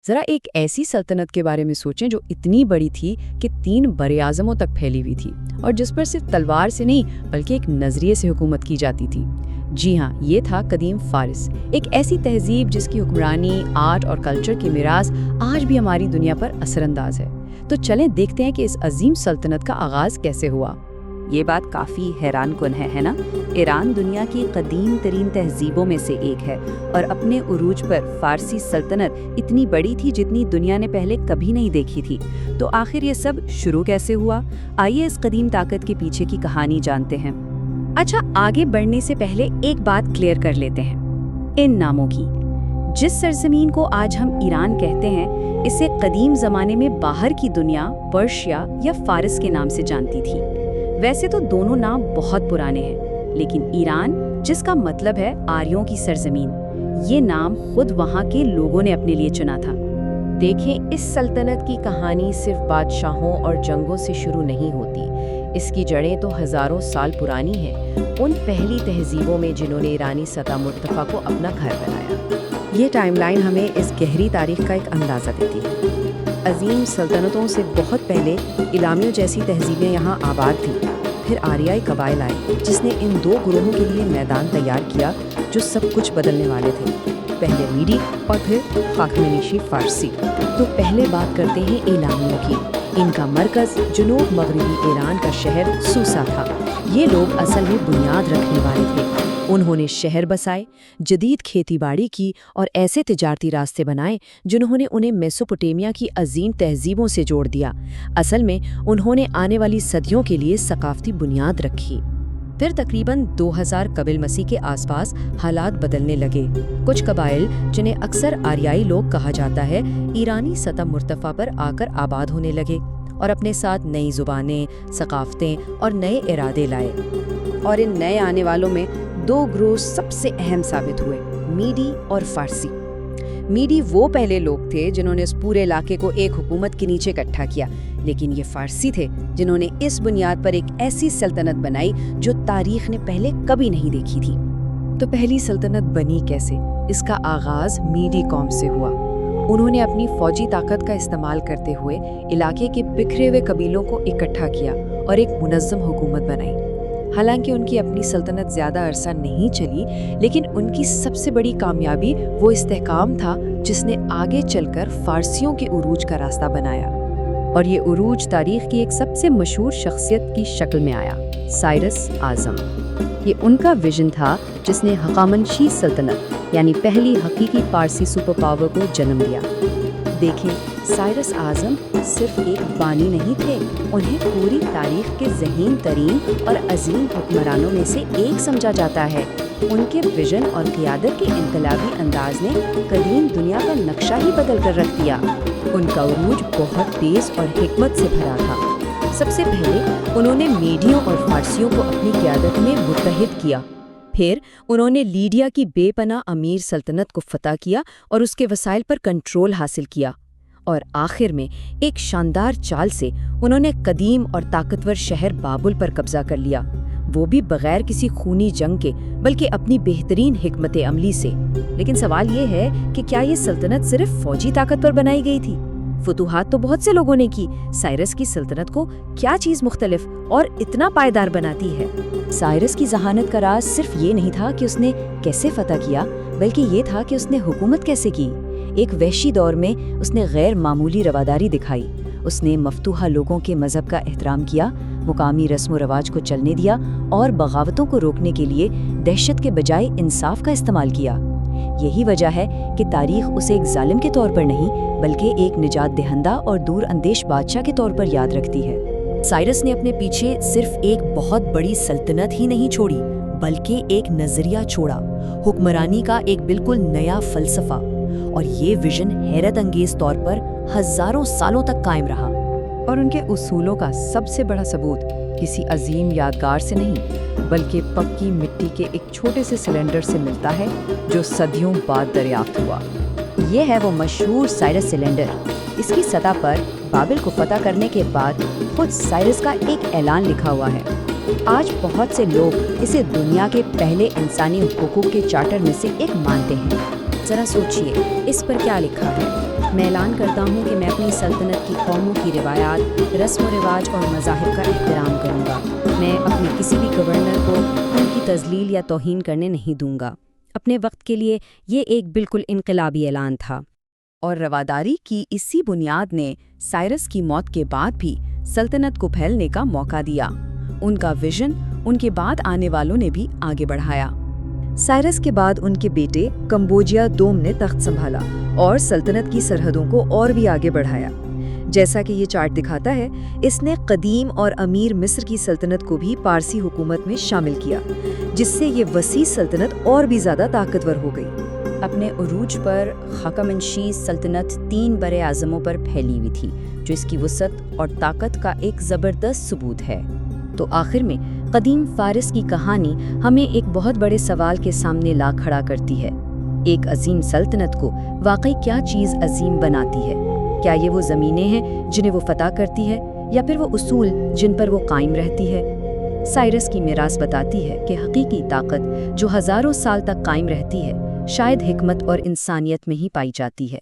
ज़रा एक ऐसी सल्तनत के बारे में सोचें जो इतनी बड़ी थी कि 3 बरे-आज़मों तक फैली हुई थी और जिस पर सिर्फ तलवार से नहीं बल्कि एक नज़रिए से हुकूमत की जाती थी। जी हाँ, ये था कदीम फ़ारिस, एक ऐसी तहज़ीब जिसकी हुक्मरानी, आर्ट और कल्चर की मीरास आज भी हमारी दुनिया पर असरअंदाज है। तो चलें देखते हैं कि इस अजीम सल्तनत का आगाज़ कैसे हुआ। ये बात काफ़ी हैरान कुन है ना? ईरान दुनिया की कदीम तरीन तहजीबों में से एक है और अपने उरूज पर फ़ारसी सल्तनत इतनी बड़ी थी जितनी दुनिया ने पहले कभी नहीं देखी थी। तो आखिर ये सब शुरू कैसे हुआ? आइए इस कदीम ताकत के पीछे की कहानी जानते हैं। अच्छा, आगे बढ़ने से पहले एक बात क्लियर कर लेते हैं इन नामों की। जिस सरजमीन को आज हम ईरान कहते हैं, इसे कदीम ज़माने में बाहर की दुनिया पर्शिया या फ़ारिस के नाम से जानती थी। वैसे तो दोनों नाम बहुत पुराने हैं, लेकिन ईरान, जिसका मतलब है आर्यों की सरजमीन, ये नाम खुद वहाँ के लोगों ने अपने लिए चुना था। देखें, इस सल्तनत की कहानी सिर्फ बादशाहों और जंगों से शुरू नहीं होती। इसकी जड़ें तो हज़ारों साल पुरानी हैं, उन पहली तहजीबों में जिन्होंने ईरानी सता मुर्तफ़ा को अपना घर बनाया। ये टाइमलाइन हमें इस गहरी तारीख का एक अंदाज़ा देती है। अजीम सल्तनतों से बहुत पहले इलामियों जैसी तहजीबें यहाँ आबाद थीं। फिर आर्याई कबाइल आए, जिसने इन 2 गुरोहों के लिए मैदान तैयार किया जो सब कुछ बदलने वाले थे। पहले मीडी और फिर खाकमेनीशी फ़ारसी। तो पहले बात करते हैं इलामियों की। इनका मरकज़ जुनूब मगरबी ईरान का शहर सूसा था। ये लोग असल में बुनियाद रखने वाले थे। उन्होंने शहर बसाए, जदीद खेती-बाड़ी की और ऐसे तिजारती रास्ते बनाए जिन्होंने उन्हें मेसोपोटामिया की अजीम तहजीबों से जोड़ दिया। असल में उन्होंने आने वाली सदियों के लिए सकाफती बुनियाद रखी। फिर तकरीबन 2000 कबिल मसीह के आसपास हालात बदलने लगे। कुछ कबाइल, जिन्हें अक्सर आर्याई लोग कहा जाता है, ईरानी सतह मुर्तफ़ा पर आकर आबाद होने लगे और अपने साथ नई ज़ुबानें, सकाफ़तें और नए इरादे लाए। और इन नए आने वालों में 2 ग्रोह सबसे अहम साबित हुए, मीडी और फ़ारसी। मीडी वो पहले लोग थे जिन्होंने इस पूरे इलाके को एक हुकूमत के नीचे इकट्ठा किया, लेकिन ये फ़ारसी थे जिन्होंने इस बुनियाद पर एक ऐसी सल्तनत बनाई जो तारीख ने पहले कभी नहीं देखी थी। तो पहली सल्तनत बनी कैसे? इसका आगाज़ मीडी कौम से हुआ। उन्होंने अपनी फ़ौजी ताकत का इस्तेमाल करते हुए इलाके के बिखरे हुए कबीलों को इकट्ठा किया और एक मुनज़्ज़म हुकूमत बनाई। हालांकि उनकी अपनी सल्तनत ज़्यादा अरसा नहीं चली, लेकिन उनकी सबसे बड़ी कामयाबी वो इस्तेहकाम था जिसने आगे चलकर फ़ारसियों के उरूज का रास्ता बनाया। और ये उरूज तारीख़ की एक सबसे मशहूर शख्सियत की शक्ल में आया, साइरस आज़म। ये उनका विजन था जिसने हक़ामनशी सल्तनत यानी पहली हकीकी फ़ारसी सुपर पावर को जन्म दिया। देखें, साइरस आज़म सिर्फ एक बानी नहीं थे, उन्हें पूरी तारीख के ज़हीन तरीन और अजीम हुक्मरानों में से एक समझा जाता है। उनके विजन और क़ियादत के इनकलाबी अंदाज ने कदीम दुनिया का नक्शा ही बदल कर रख दिया। उनका उरूज बहुत तेज़ और हिकमत से भरा था। सबसे पहले उन्होंने मीडियों और फ़ारसियों को अपनी क़ियादत में मुत्तहिद किया। फिर उन्होंने लीडिया की बेपनाह अमीर सल्तनत को फतह किया और उसके वसाइल पर कंट्रोल हासिल किया। और आखिर में एक शानदार चाल से उन्होंने कदीम और ताकतवर शहर बाबुल पर कब्जा कर लिया, वो भी बगैर किसी खूनी जंग के, बल्कि अपनी बेहतरीन हिकमत अमली से। लेकिन सवाल ये है कि क्या ये सल्तनत सिर्फ फौजी ताकत पर बनाई गई थी? फतूहात तो बहुत से लोगों ने की। साइरस की सल्तनत को क्या चीज़ मुख्तलिफ और इतना पायदार बनाती है? साइरस की जहानत का राज सिर्फ ये नहीं था कि उसने कैसे फतह किया, बल्कि ये था कि उसने हुकूमत कैसे की। एक वहशी दौर में उसने गैर मामूली रवादारी दिखाई। उसने मफ्तूहा लोगों के मज़हब का एहतराम किया, मुकामी रस्म व रवाज को चलने दिया और बगावतों को रोकने के लिए दहशत के बजाय इंसाफ का इस्तेमाल किया। यही वजह है कि तारीख उसे एक जालिम के तौर पर नहीं, बल्कि एक निजात दहंदा और दूर अंदेश बादशाह के तौर पर याद रखती है। साइरस ने अपने पीछे सिर्फ एक बहुत बड़ी सल्तनत ही नहीं छोड़ी, बल्कि एक नज़रिया छोड़ा, हुक्मरानी का एक बिल्कुल नया फ़लसफ़ा। और ये विजन हैरत अंगेज तौर पर हज़ारों सालों तक कायम रहा। और उनके उसूलों का सबसे बड़ा सबूत किसी अजीम यादगार से नहीं, बल्कि पक्की मिट्टी के एक छोटे से सिलेंडर से मिलता है जो सदियों बाद दरियाफ्त हुआ। ये है वो मशहूर साइरस सिलेंडर। इसकी सतह पर बाबिल को फतह करने के बाद खुद साइरस का एक ऐलान लिखा हुआ है। आज बहुत से लोग इसे दुनिया के पहले इंसानी हुकूक के चार्टर में से एक मानते हैं। जरा सोचिए, इस पर क्या लिखा है? میں اعلان کرتا ہوں کہ میں اپنی سلطنت کی قوموں کی روایات، رسم و رواج اور مذاہب کا احترام کروں گا۔ میں اپنے کسی بھی گورنر کو ان کی تذلیل یا توہین کرنے نہیں دوں گا۔ اپنے وقت کے لیے یہ ایک بالکل انقلابی اعلان تھا۔ اور رواداری کی اسی بنیاد نے سائرس کی موت کے بعد بھی سلطنت کو پھیلنے کا موقع دیا۔ ان کا ویژن ان کے بعد آنے والوں نے بھی آگے بڑھایا۔ سائرس کے بعد ان کے بیٹے کمبوجیا دوم نے تخت سنبھالا اور سلطنت کی سرحدوں کو اور بھی آگے بڑھایا۔ جیسا کہ یہ چارٹ دکھاتا ہے، اس نے قدیم اور امیر مصر کی سلطنت کو بھی پارسی حکومت میں شامل کیا، جس سے یہ وسیع سلطنت اور بھی زیادہ طاقتور ہو گئی۔ اپنے عروج پر ہخامنشی سلطنت 3 برے اعظموں پر پھیلی ہوئی تھی، جو اس کی وسعت اور طاقت کا ایک زبردست ثبوت ہے۔ تو آخر میں قدیم فارس کی کہانی ہمیں ایک بہت بڑے سوال کے سامنے لا کھڑا کرتی ہے۔ ایک عظیم سلطنت کو واقعی کیا چیز عظیم بناتی ہے؟ کیا یہ وہ زمینیں ہیں جنہیں وہ فتح کرتی ہے، یا پھر وہ اصول جن پر وہ قائم رہتی ہے؟ سائرس کی میراث بتاتی ہے کہ حقیقی طاقت جو ہزاروں سال تک قائم رہتی ہے، شاید حکمت اور انسانیت میں ہی پائی جاتی ہے۔